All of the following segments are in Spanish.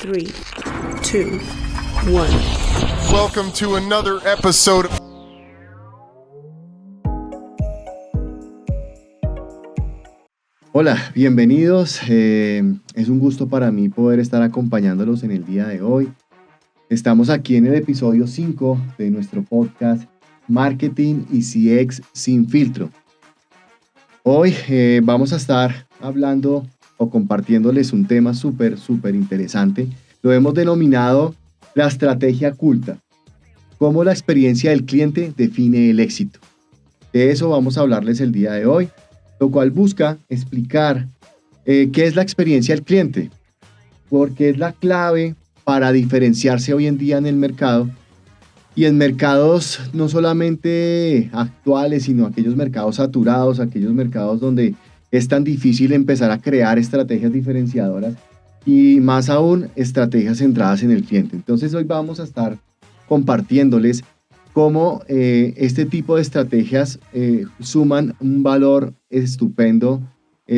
3, 2, 1. Welcome to another episode. Hola, bienvenidos. Es un gusto para mí poder estar acompañándolos en el día de hoy. Estamos aquí en el episodio 5 de nuestro podcast Marketing y CX sin filtro. Hoy vamos a estar hablando o compartiéndoles un tema súper interesante. Lo hemos denominado la estrategia oculta. Cómo la experiencia del cliente define el éxito. De eso vamos a hablarles el día de hoy, lo cual busca explicar qué es la experiencia del cliente, porque es la clave para diferenciarse hoy en día en el mercado y en mercados no solamente actuales, sino aquellos mercados saturados, aquellos mercados donde es tan difícil empezar a crear estrategias diferenciadoras y más aún estrategias centradas en el cliente. Entonces hoy vamos a estar compartiéndoles cómo este tipo de estrategias suman un valor estupendo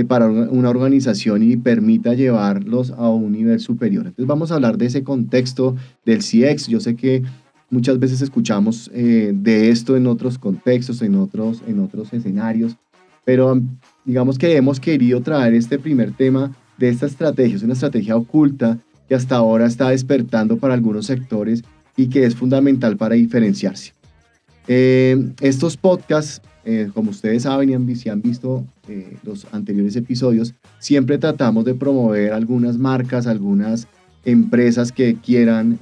para una organización y permita llevarlos a un nivel superior. Entonces vamos a hablar de ese contexto del CX. Yo sé que muchas veces escuchamos de esto en otros contextos, en otros escenarios, pero digamos que hemos querido traer este primer tema de esta estrategia. Es una estrategia oculta que hasta ahora está despertando para algunos sectores y que es fundamental para diferenciarse. Estos podcasts, como ustedes saben y si han visto los anteriores episodios, siempre tratamos de promover algunas marcas, algunas empresas que quieran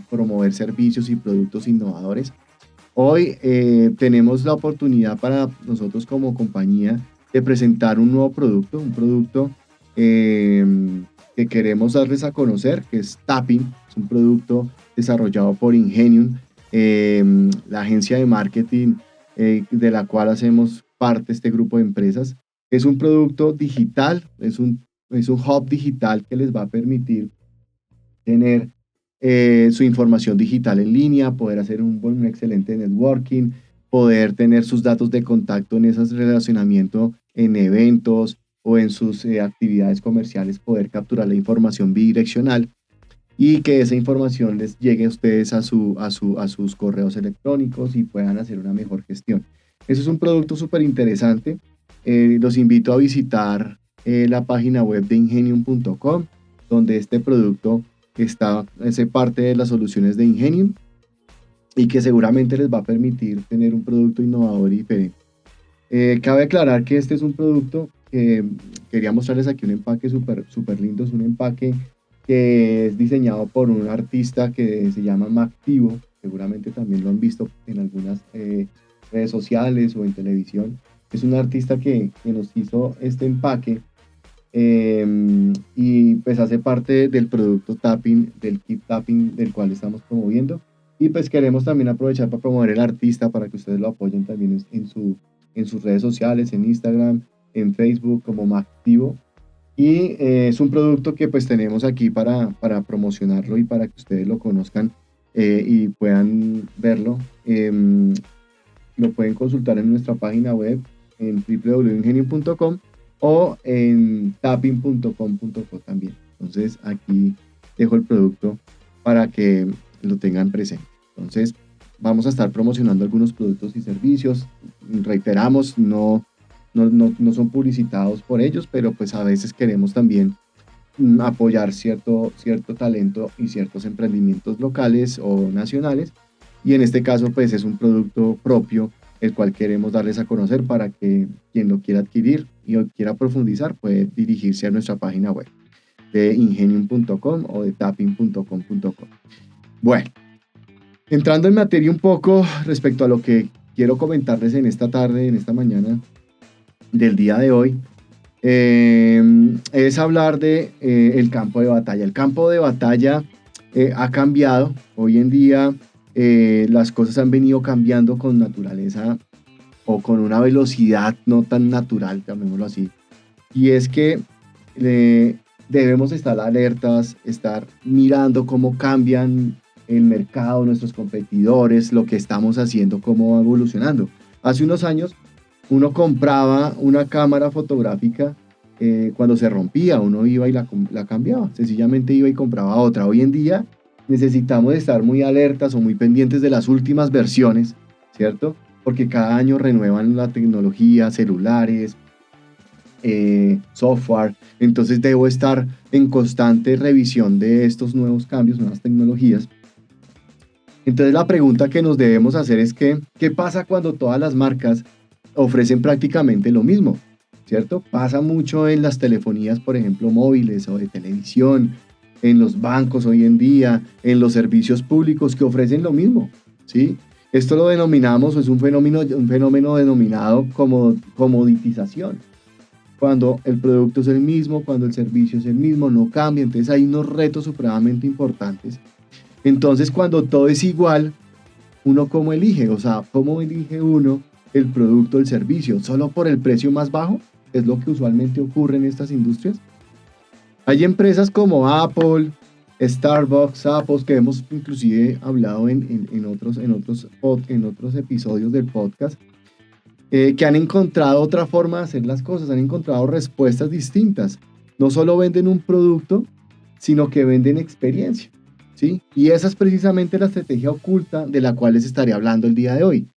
promover servicios y productos innovadores. Hoy tenemos la oportunidad para nosotros como compañía de presentar un nuevo producto, un producto que queremos darles a conocer, que es Tapping. Es un producto desarrollado por Ingenium, la agencia de marketing de la cual hacemos parte este grupo de empresas. Es un producto digital, es un hub digital que les va a permitir tener su información digital en línea, poder hacer un excelente networking, poder tener sus datos de contacto en ese relacionamiento en eventos o en sus actividades comerciales, poder capturar la información bidireccional y que esa información les llegue a ustedes a sus correos electrónicos y puedan hacer una mejor gestión. Eso es un producto súper interesante. Los invito a visitar la página web de ingenium.com, donde este producto hace parte de las soluciones de Ingenium y que seguramente les va a permitir tener un producto innovador y diferente. Cabe aclarar que este es un producto que quería mostrarles aquí un empaque súper lindo. Es un empaque que es diseñado por un artista que se llama Mactivo. Seguramente también lo han visto en algunas redes sociales o en televisión. Es un artista que nos hizo este empaque y pues hace parte del producto Tapping, del kit Tapping del cual estamos promoviendo. Y pues queremos también aprovechar para promover el artista para que ustedes lo apoyen también en sus redes sociales, en Instagram, en Facebook como Mactivo. Y es un producto que pues tenemos aquí para promocionarlo y para que ustedes lo conozcan y puedan verlo. Lo pueden consultar en nuestra página web en www.ingenium.com o en tapping.com.co también. Entonces aquí dejo el producto para que lo tengan presente. Entonces vamos a estar promocionando algunos productos y servicios. Reiteramos, no son publicitados por ellos, pero pues a veces queremos también apoyar cierto talento y ciertos emprendimientos locales o nacionales, y en este caso pues es un producto propio el cual queremos darles a conocer para que quien lo quiera adquirir y o quiera profundizar puede dirigirse a nuestra página web de ingenium.com o de tapping.com.co. Bueno, entrando en materia un poco respecto a lo que quiero comentarles en esta tarde, en esta mañana del día de hoy, es hablar de el campo de batalla. El campo de batalla ha cambiado. Hoy en día las cosas han venido cambiando con naturaleza o con una velocidad no tan natural, llamémoslo así. Y es que debemos estar alertas, estar mirando cómo cambian el mercado, nuestros competidores, lo que estamos haciendo, cómo va evolucionando. Hace unos años uno compraba una cámara fotográfica cuando se rompía, uno iba y la cambiaba, sencillamente iba y compraba otra. Hoy en día necesitamos estar muy alertas o muy pendientes de las últimas versiones, ¿cierto? Porque cada año renuevan la tecnología, celulares, software, entonces debo estar en constante revisión de estos nuevos cambios, nuevas tecnologías. Entonces la pregunta que nos debemos hacer es ¿qué pasa cuando todas las marcas ofrecen prácticamente lo mismo? ¿Cierto? Pasa mucho en las telefonías, por ejemplo, móviles o de televisión, en los bancos hoy en día, en los servicios públicos que ofrecen lo mismo, ¿sí? Esto lo denominamos, es un fenómeno denominado como comoditización. Cuando el producto es el mismo, cuando el servicio es el mismo, no cambia. Entonces hay unos retos supremamente importantes. Entonces cuando todo es igual, ¿uno cómo elige? O sea, ¿cómo elige uno el producto, el servicio? ¿Solo por el precio más bajo? Es lo que usualmente ocurre en estas industrias. Hay empresas como Apple, Starbucks, Zappos, que hemos inclusive hablado en otros episodios del podcast, que han encontrado otra forma de hacer las cosas, han encontrado respuestas distintas. No solo venden un producto, sino que venden experiencia, ¿sí? Y esa es precisamente la estrategia oculta de la cual les estaré hablando el día de hoy.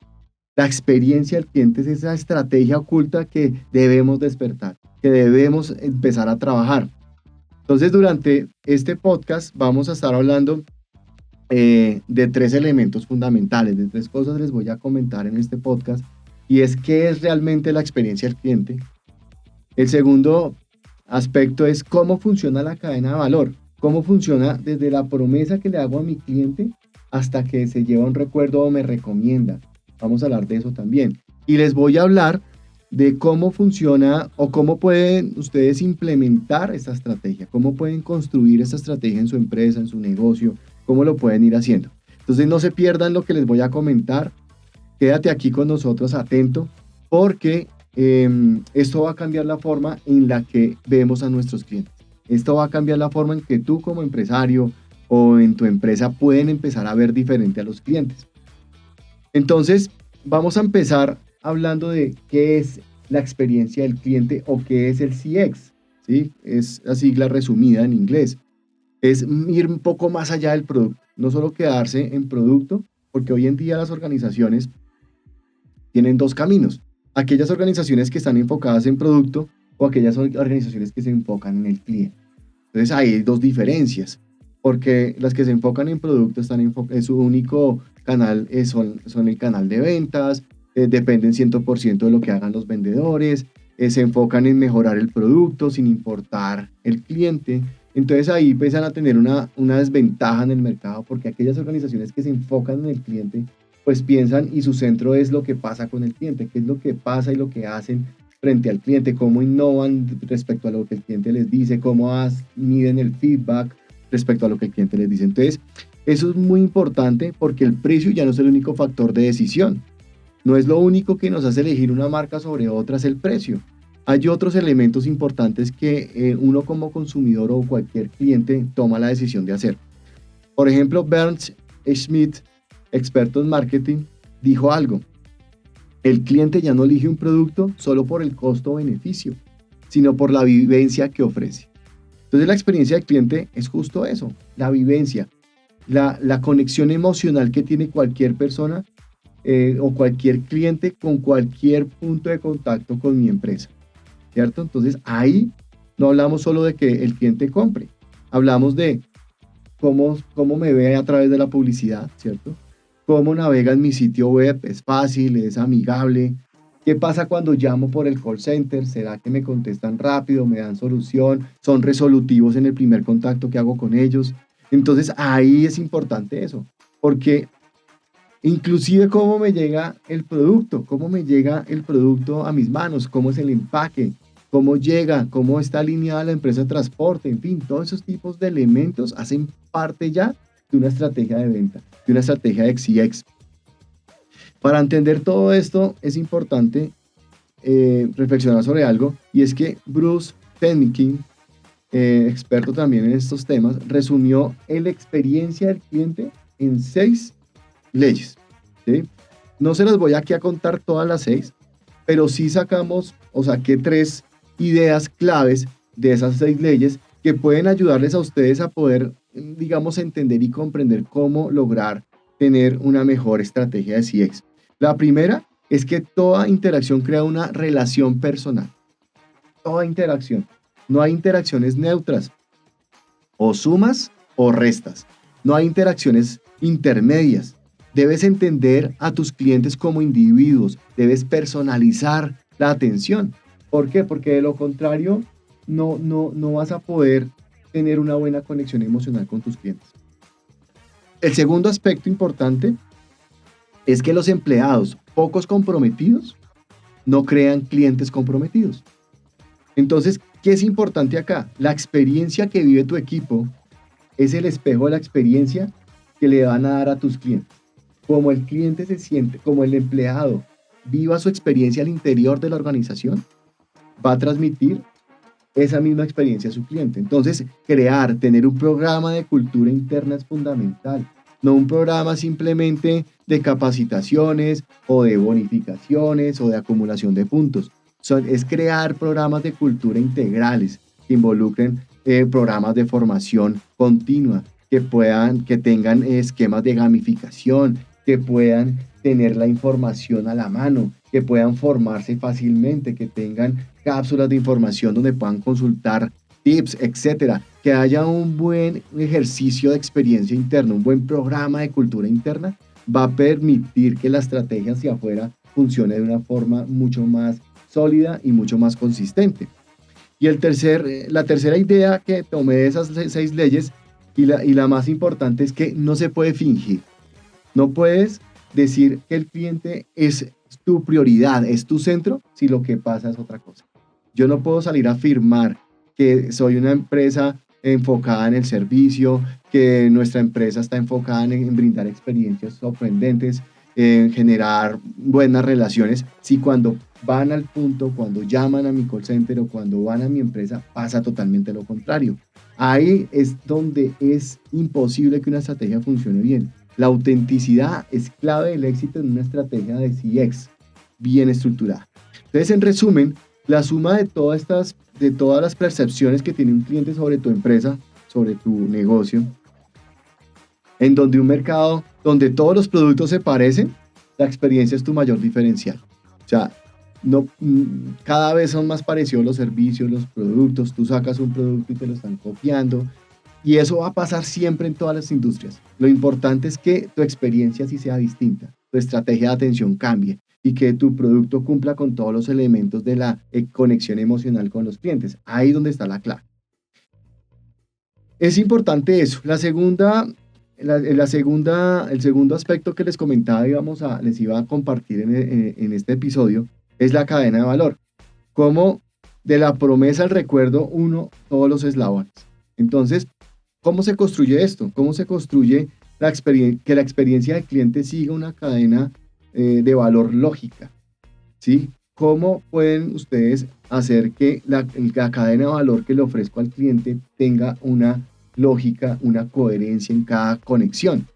La experiencia del cliente es esa estrategia oculta que debemos despertar, que debemos empezar a trabajar. Entonces, durante este podcast vamos a estar hablando de 3 elementos fundamentales, de 3 cosas les voy a comentar en este podcast, y es qué es realmente la experiencia del cliente. El segundo aspecto es cómo funciona la cadena de valor, cómo funciona desde la promesa que le hago a mi cliente hasta que se lleva un recuerdo o me recomienda. Vamos a hablar de eso también. Y les voy a hablar de cómo funciona o cómo pueden ustedes implementar esta estrategia, cómo pueden construir esta estrategia en su empresa, en su negocio, cómo lo pueden ir haciendo. Entonces no se pierdan lo que les voy a comentar. Quédate aquí con nosotros atento porque esto va a cambiar la forma en la que vemos a nuestros clientes. Esto va a cambiar la forma en que tú como empresario o en tu empresa pueden empezar a ver diferente a los clientes. Entonces, vamos a empezar hablando de qué es la experiencia del cliente o qué es el CX, ¿sí? Es la sigla resumida en inglés. Es ir un poco más allá del producto, no solo quedarse en producto, porque hoy en día las organizaciones tienen 2 caminos. Aquellas organizaciones que están enfocadas en producto o aquellas organizaciones que se enfocan en el cliente. Entonces ahí hay 2 diferencias, porque las que se enfocan en producto su único canal son el canal de ventas, dependen 100% de lo que hagan los vendedores, se enfocan en mejorar el producto sin importar el cliente. Entonces ahí empiezan a tener una desventaja en el mercado, porque aquellas organizaciones que se enfocan en el cliente pues piensan y su centro es lo que pasa con el cliente, qué es lo que pasa y lo que hacen frente al cliente, cómo innovan respecto a lo que el cliente les dice, cómo miden el feedback respecto a lo que el cliente les dice. Entonces, eso es muy importante porque el precio ya no es el único factor de decisión. No es lo único que nos hace elegir una marca sobre otra, es el precio. Hay otros elementos importantes que uno como consumidor o cualquier cliente toma la decisión de hacer. Por ejemplo, Bernd Schmidt, experto en marketing, dijo algo. El cliente ya no elige un producto solo por el costo-beneficio, sino por la vivencia que ofrece. Entonces la experiencia del cliente es justo eso, la vivencia, la conexión emocional que tiene cualquier persona o cualquier cliente con cualquier punto de contacto con mi empresa, ¿cierto? Entonces ahí no hablamos solo de que el cliente compre, hablamos de cómo me ve a través de la publicidad, ¿cierto? Cómo navega en mi sitio web, es fácil, es amigable. ¿Qué pasa cuando llamo por el call center? ¿Será que me contestan rápido, me dan solución? ¿Son resolutivos en el primer contacto que hago con ellos? Entonces ahí es importante eso, porque inclusive cómo me llega el producto a mis manos, cómo es el empaque, cómo llega, cómo está alineada la empresa de transporte, en fin, todos esos tipos de elementos hacen parte ya de una estrategia de venta, de una estrategia de CX. Para entender todo esto es importante reflexionar sobre algo, y es que Bruce Fenwick, experto también en estos temas, resumió la experiencia del cliente en 6 leyes, ¿sí? No se las voy aquí a contar todas las 6, pero sí saqué 3 ideas claves de esas 6 leyes que pueden ayudarles a ustedes a poder, digamos, entender y comprender cómo lograr tener una mejor estrategia de CX. La primera es que toda interacción crea una relación personal. Toda interacción. No hay interacciones neutras. O sumas o restas. No hay interacciones intermedias. Debes entender a tus clientes como individuos. Debes personalizar la atención. ¿Por qué? Porque de lo contrario no vas a poder tener una buena conexión emocional con tus clientes. El segundo aspecto importante es que los empleados pocos comprometidos no crean clientes comprometidos. Entonces, ¿qué es importante acá? La experiencia que vive tu equipo es el espejo de la experiencia que le van a dar a tus clientes. Como el cliente se siente, como el empleado viva su experiencia al interior de la organización, va a transmitir esa misma experiencia a su cliente. Entonces, tener un programa de cultura interna es fundamental. No un programa simplemente de capacitaciones o de bonificaciones o de acumulación de puntos. Es crear programas de cultura integrales que involucren programas de formación continua, que tengan esquemas de gamificación, que puedan tener la información a la mano, que puedan formarse fácilmente, que tengan cápsulas de información donde puedan consultar tips, etcétera. Que haya un buen ejercicio de experiencia interna, un buen programa de cultura interna, va a permitir que la estrategia hacia afuera funcione de una forma mucho más sólida y mucho más consistente. Y la tercera idea que tomé de esas 6 leyes y la más importante es que no se puede fingir. No puedes decir que el cliente es tu prioridad, es tu centro, si lo que pasa es otra cosa. Yo no puedo salir a afirmar que soy una empresa enfocada en el servicio, que nuestra empresa está enfocada en brindar experiencias sorprendentes, en generar buenas relaciones, si cuando van al punto, cuando llaman a mi call center o cuando van a mi empresa, pasa totalmente lo contrario. Ahí es donde es imposible que una estrategia funcione bien. La autenticidad es clave del éxito en una estrategia de CX bien estructurada. Entonces, en resumen, la suma de todas las percepciones que tiene un cliente sobre tu empresa, sobre tu negocio, en donde un mercado donde todos los productos se parecen, la experiencia es tu mayor diferencial. O sea, cada vez son más parecidos los servicios, los productos. Tú sacas un producto y te lo están copiando. Y eso va a pasar siempre en todas las industrias. Lo importante es que tu experiencia sí sea distinta, tu estrategia de atención cambie y que tu producto cumpla con todos los elementos de la conexión emocional con los clientes. Ahí es donde está la clave. Es importante eso. El segundo aspecto que les comentaba y les iba a compartir en este episodio es la cadena de valor. Como de la promesa al recuerdo uno todos los eslabones. Entonces, ¿cómo se construye esto? ¿Cómo se construye que la experiencia del cliente siga una cadena de valor lógica? ¿Sí? ¿Cómo pueden ustedes hacer que la cadena de valor que le ofrezco al cliente tenga una lógica, una coherencia en cada conexión?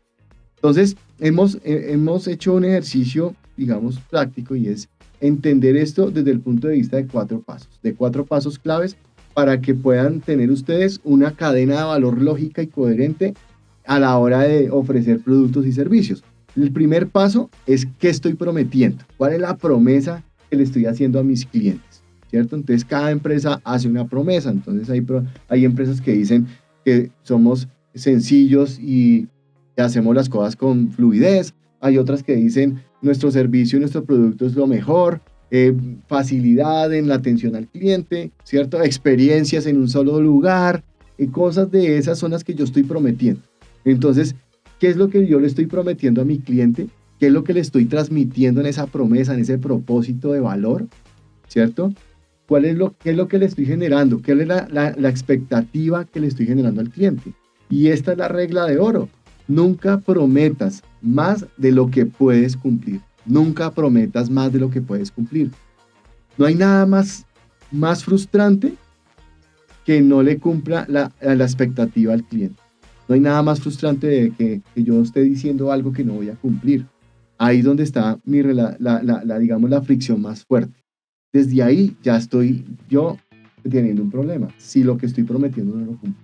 Entonces, hemos hecho un ejercicio, digamos, práctico y es entender esto desde el punto de vista de 4 pasos claves para que puedan tener ustedes una cadena de valor lógica y coherente a la hora de ofrecer productos y servicios. El primer paso es ¿qué estoy prometiendo? ¿Cuál es la promesa que le estoy haciendo a mis clientes? ¿Cierto? Entonces cada empresa hace una promesa. Entonces hay empresas que dicen que somos sencillos y hacemos las cosas con fluidez. Hay otras que dicen nuestro servicio y nuestro producto es lo mejor. Facilidad en la atención al cliente, ¿cierto? Experiencias en un solo lugar, cosas de esas son las que yo estoy prometiendo. Entonces, ¿qué es lo que yo le estoy prometiendo a mi cliente? ¿Qué es lo que le estoy transmitiendo en esa promesa, en ese propósito de valor? ¿Cierto? ¿Qué es lo que le estoy generando? ¿Qué es la expectativa que le estoy generando al cliente? Y esta es la regla de oro. Nunca prometas más de lo que puedes cumplir. Nunca prometas más de lo que puedes cumplir. No hay nada más frustrante que no le cumpla la expectativa al cliente. No hay nada más frustrante de que yo esté diciendo algo que no voy a cumplir. Ahí es donde está digamos, la fricción más fuerte. Desde ahí ya estoy yo teniendo un problema, si lo que estoy prometiendo no lo cumplo.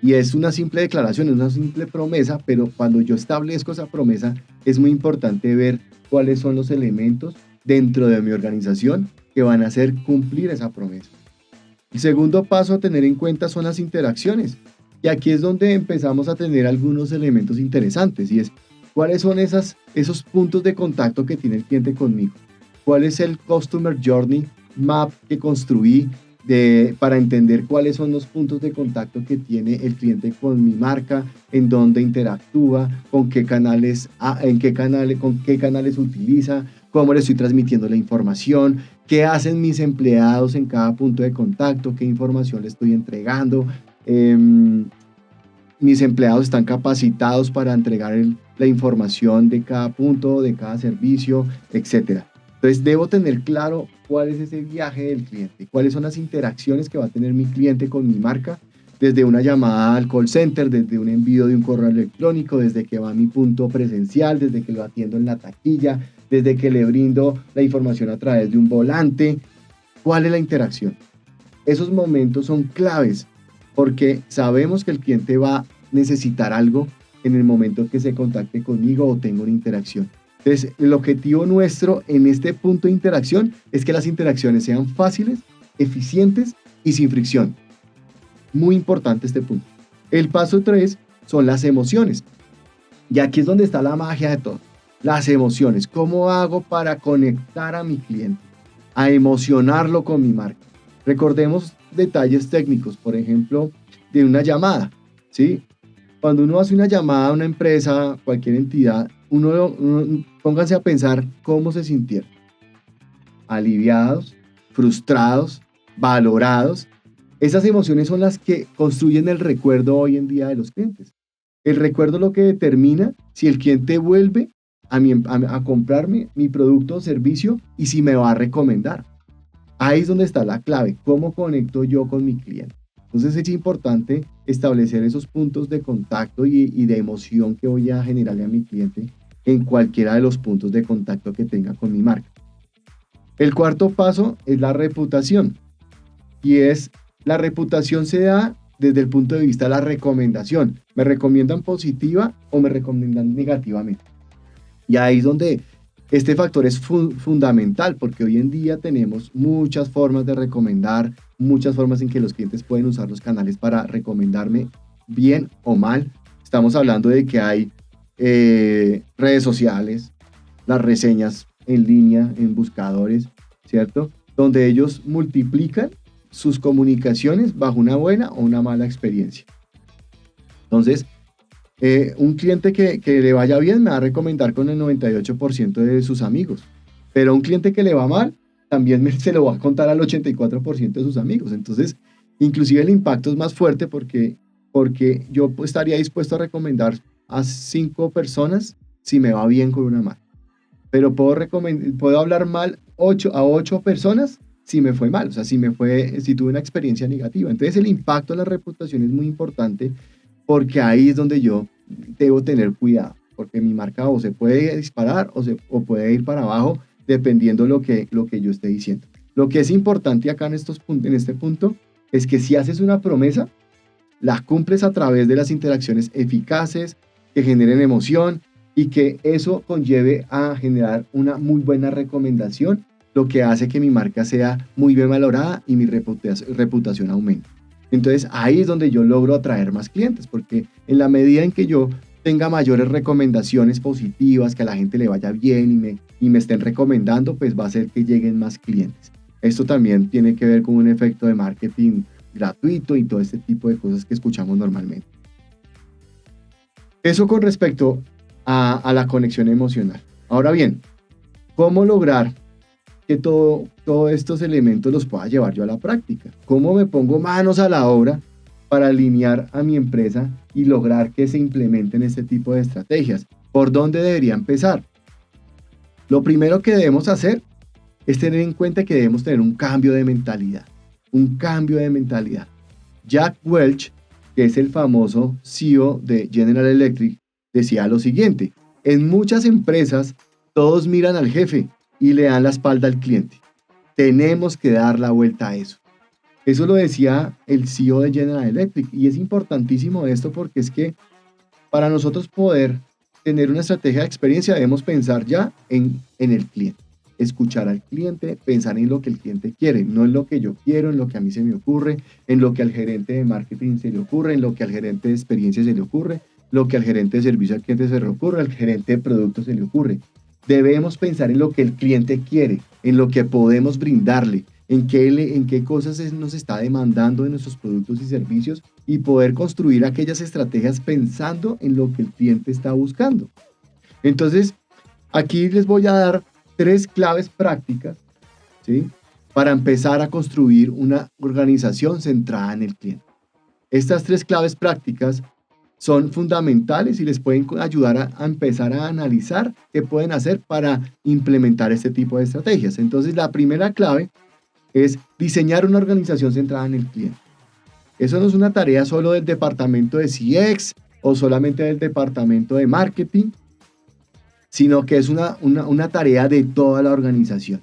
Y es una simple declaración, es una simple promesa, pero cuando yo establezco esa promesa, es muy importante ver cuáles son los elementos dentro de mi organización que van a hacer cumplir esa promesa. El segundo paso a tener en cuenta son las interacciones. Y aquí es donde empezamos a tener algunos elementos interesantes, y es cuáles son esos puntos de contacto que tiene el cliente conmigo. ¿Cuál es el Customer Journey Map que construí para entender cuáles son los puntos de contacto que tiene el cliente con mi marca, en dónde interactúa, con qué canales utiliza, cómo le estoy transmitiendo la información, qué hacen mis empleados en cada punto de contacto, qué información le estoy entregando, mis empleados están capacitados para entregar la información de cada punto, de cada servicio, etc. Entonces debo tener claro cuál es ese viaje del cliente, cuáles son las interacciones que va a tener mi cliente con mi marca, desde una llamada al call center, desde un envío de un correo electrónico, desde que va a mi punto presencial, desde que lo atiendo en la taquilla, desde que le brindo la información a través de un volante. ¿Cuál es la interacción? Esos momentos son claves porque sabemos que el cliente va a necesitar algo en el momento que se contacte conmigo o tenga una interacción. Entonces, el objetivo nuestro en este punto de interacción es que las interacciones sean fáciles, eficientes y sin fricción. Muy importante este punto. El paso 3 son las emociones. Y aquí es donde está la magia de todo. Las emociones. ¿Cómo hago para conectar a mi cliente? A emocionarlo con mi marca. Recordemos detalles técnicos, por ejemplo, de una llamada, ¿sí? Cuando uno hace una llamada a una empresa, cualquier entidad, pónganse a pensar cómo se sintieron. Aliviados, frustrados, valorados. Esas emociones son las que construyen el recuerdo hoy en día de los clientes. El recuerdo es lo que determina si el cliente vuelve a comprarme mi producto o servicio y si me va a recomendar. Ahí es donde está la clave, cómo conecto yo con mi cliente. Entonces es importante establecer esos puntos de contacto y de emoción que voy a generarle a mi cliente en cualquiera de los puntos de contacto que tenga con mi marca. El cuarto paso es la reputación. Y la reputación se da desde el punto de vista de la recomendación. ¿Me recomiendan positiva o me recomiendan negativamente? Y ahí es donde este factor es fundamental, porque hoy en día tenemos muchas formas de recomendar, muchas formas en que los clientes pueden usar los canales para recomendarme bien o mal. Estamos hablando de que hay redes sociales, las reseñas en línea, en buscadores, ¿cierto? Donde ellos multiplican sus comunicaciones bajo una buena o una mala experiencia. Entonces, un cliente que le vaya bien me va a recomendar con el 98% de sus amigos, pero un cliente que le va mal también se lo va a contar al 84% de sus amigos. Entonces, inclusive el impacto es más fuerte porque yo estaría dispuesto a recomendar a 5 personas si me va bien con una marca, pero puedo hablar mal a 8 personas si me fue mal, o sea, si tuve una experiencia negativa. Entonces, el impacto de la reputación es muy importante, porque ahí es donde yo debo tener cuidado, porque mi marca o se puede disparar o puede ir para abajo dependiendo lo que yo esté diciendo. Lo que es importante acá en este punto es que si haces una promesa, la cumples a través de las interacciones eficaces que generen emoción y que eso conlleve a generar una muy buena recomendación, lo que hace que mi marca sea muy bien valorada y mi reputación aumente. Entonces ahí es donde yo logro atraer más clientes, porque en la medida en que yo tenga mayores recomendaciones positivas, que a la gente le vaya bien y me estén recomendando, pues va a hacer que lleguen más clientes. Esto también tiene que ver con un efecto de marketing gratuito y todo este tipo de cosas que escuchamos normalmente. Eso con respecto a la conexión emocional. Ahora bien, ¿cómo lograr que todos estos elementos los pueda llevar yo a la práctica? ¿Cómo me pongo manos a la obra para alinear a mi empresa y lograr que se implementen este tipo de estrategias? ¿Por dónde debería empezar? Lo primero que debemos hacer es tener en cuenta que debemos tener un cambio de mentalidad. Un cambio de mentalidad. Jack Welch, que es el famoso CEO de General Electric, decía lo siguiente: en muchas empresas todos miran al jefe y le dan la espalda al cliente. Tenemos que dar la vuelta a eso. Eso lo decía el CEO de General Electric, y es importantísimo esto porque es que para nosotros poder tener una estrategia de experiencia debemos pensar ya en el cliente, escuchar al cliente, pensar en lo que el cliente quiere, no en lo que yo quiero, en lo que a mí se me ocurre, en lo que al gerente de marketing se le ocurre, en lo que al gerente de experiencia se le ocurre, lo que al gerente de servicio al cliente se le ocurre, al gerente de producto se le ocurre. Debemos pensar en lo que el cliente quiere, en lo que podemos brindarle, en qué cosas nos está demandando de nuestros productos y servicios y poder construir aquellas estrategias pensando en lo que el cliente está buscando. Entonces, aquí les voy a dar 3 claves prácticas, ¿sí?, para empezar a construir una organización centrada en el cliente. Estas 3 claves prácticas son fundamentales y les pueden ayudar a empezar a analizar qué pueden hacer para implementar este tipo de estrategias. Entonces, la primera clave es diseñar una organización centrada en el cliente. Eso no es una tarea solo del departamento de CX o solamente del departamento de marketing, sino que es una tarea de toda la organización.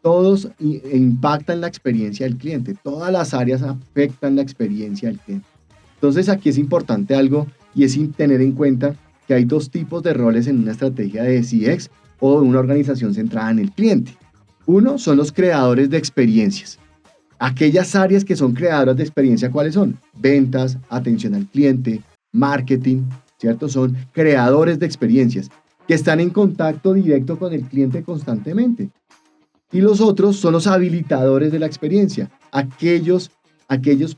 Todos impactan la experiencia del cliente, todas las áreas afectan la experiencia del cliente. Entonces aquí es importante algo y es tener en cuenta que hay 2 tipos de roles en una estrategia de CX o de una organización centrada en el cliente. Uno son los creadores de experiencias. Aquellas áreas que son creadoras de experiencia, ¿cuáles son? Ventas, atención al cliente, marketing, ¿cierto? Son creadores de experiencias que están en contacto directo con el cliente constantemente. Y los otros son los habilitadores de la experiencia, aquellos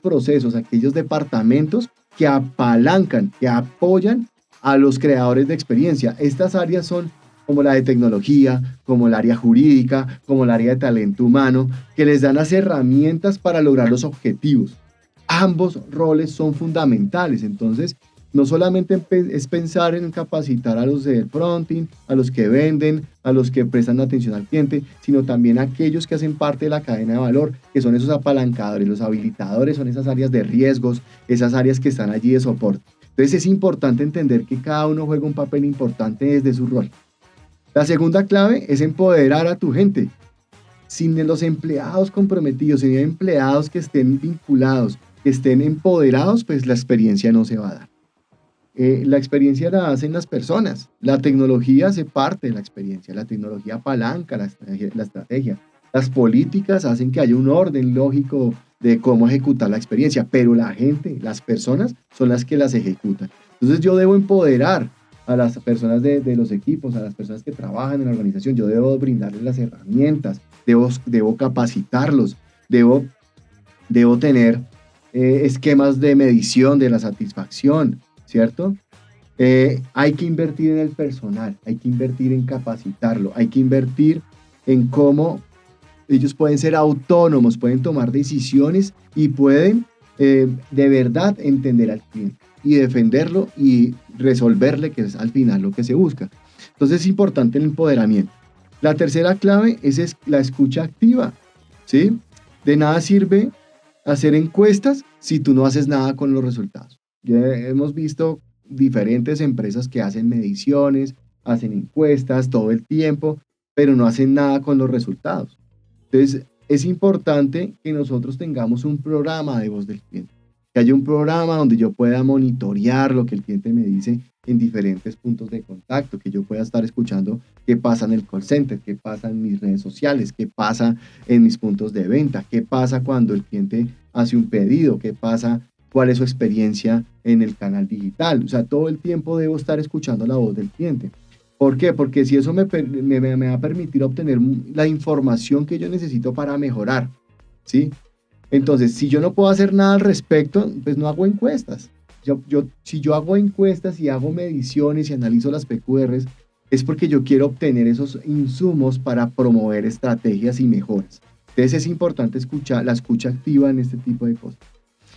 procesos, aquellos departamentos que apalancan, que apoyan a los creadores de experiencia. Estas áreas son como la de tecnología, como el área jurídica, como el área de talento humano, que les dan las herramientas para lograr los objetivos. Ambos roles son fundamentales, entonces no solamente es pensar en capacitar a los del fronting, a los que venden, a los que prestan atención al cliente, sino también a aquellos que hacen parte de la cadena de valor, que son esos apalancadores, los habilitadores, son esas áreas de riesgos, esas áreas que están allí de soporte. Entonces es importante entender que cada uno juega un papel importante desde su rol. La segunda clave es empoderar a tu gente. Sin los empleados comprometidos, sin empleados que estén vinculados, que estén empoderados, pues la experiencia no se va a dar. La experiencia la hacen las personas. La tecnología hace parte de la experiencia. La tecnología apalanca la estrategia. Las políticas hacen que haya un orden lógico de cómo ejecutar la experiencia, pero la gente, las personas, son las que las ejecutan. Entonces yo debo empoderar a las personas de los equipos, a las personas que trabajan en la organización. Yo debo brindarles las herramientas, debo capacitarlos, debo tener esquemas de medición de la satisfacción, ¿cierto? Hay que invertir en el personal, hay que invertir en capacitarlo, hay que invertir en cómo ellos pueden ser autónomos, pueden tomar decisiones y pueden de verdad entender al cliente y defenderlo y resolverle, que es al final lo que se busca. Entonces es importante el empoderamiento. La tercera clave es la escucha activa, ¿sí? De nada sirve hacer encuestas si tú no haces nada con los resultados. Ya hemos visto diferentes empresas que hacen mediciones, hacen encuestas todo el tiempo, pero no hacen nada con los resultados. Entonces, es importante que nosotros tengamos un programa de voz del cliente, que haya un programa donde yo pueda monitorear lo que el cliente me dice en diferentes puntos de contacto, que yo pueda estar escuchando qué pasa en el call center, qué pasa en mis redes sociales, qué pasa en mis puntos de venta, qué pasa cuando el cliente hace un pedido, qué pasa, cuál es su experiencia en el canal digital. O sea, todo el tiempo debo estar escuchando la voz del cliente. ¿Por qué? Porque si eso me va a permitir obtener la información que yo necesito para mejorar, ¿sí? Entonces, si yo no puedo hacer nada al respecto, pues no hago encuestas. Si yo hago encuestas y hago mediciones y analizo las PQRs, es porque yo quiero obtener esos insumos para promover estrategias y mejoras. Entonces es importante la escucha activa en este tipo de cosas.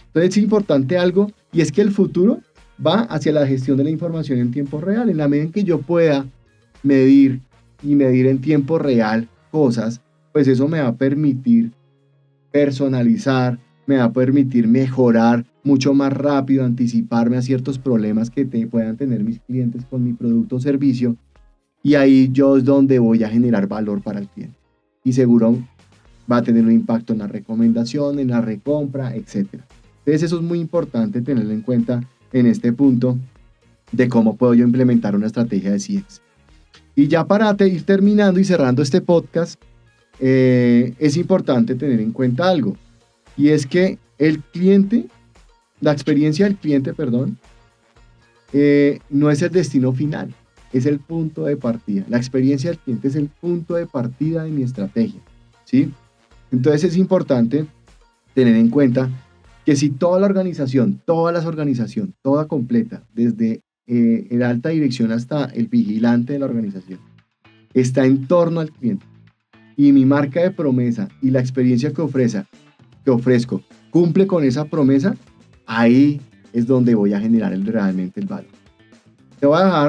Entonces es importante algo, y es que el futuro va hacia la gestión de la información en tiempo real. En la medida en que yo pueda medir en tiempo real cosas, pues eso me va a permitir personalizar, me va a permitir mejorar mucho más rápido, anticiparme a ciertos problemas que puedan tener mis clientes con mi producto o servicio, y ahí yo es donde voy a generar valor para el cliente. Y seguro va a tener un impacto en la recomendación, en la recompra, etc. Entonces eso es muy importante tenerlo en cuenta en este punto de cómo puedo yo implementar una estrategia de CX. Y ya para ir terminando y cerrando este podcast, es importante tener en cuenta algo, y es que la experiencia del cliente, no es el destino final, es el punto de partida. La experiencia del cliente es el punto de partida de mi estrategia, ¿sí? Entonces es importante tener en cuenta que si toda la organización, toda completa, desde la alta dirección hasta el vigilante de la organización, está en torno al cliente, y mi marca de promesa y la experiencia que ofrezco cumple con esa promesa, ahí es donde voy a generar realmente el valor.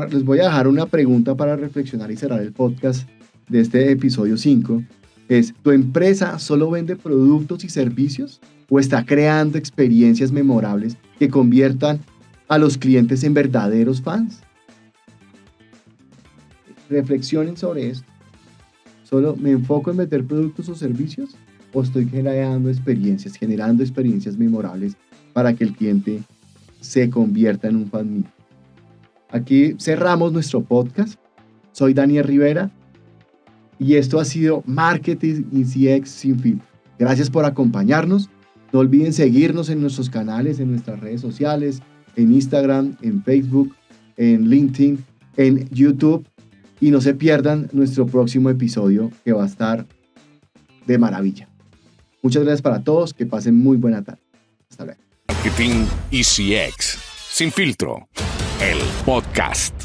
Les voy a dejar una pregunta para reflexionar y cerrar el podcast de este episodio 5. ¿Tu empresa solo vende productos y servicios o está creando experiencias memorables que conviertan a los clientes en verdaderos fans? Reflexionen sobre esto. ¿Solo me enfoco en vender productos o servicios o estoy generando experiencias memorables para que el cliente se convierta en un fan mío? Aquí cerramos nuestro podcast. Soy Daniel Rivera y esto ha sido Marketing y CX Sin Filtro. Gracias por acompañarnos. No olviden seguirnos en nuestros canales, en nuestras redes sociales, en Instagram, en Facebook, en LinkedIn, en YouTube. Y no se pierdan nuestro próximo episodio, que va a estar de maravilla. Muchas gracias para todos. Que pasen muy buena tarde. Hasta luego. Marketing y CX Sin Filtro, el podcast.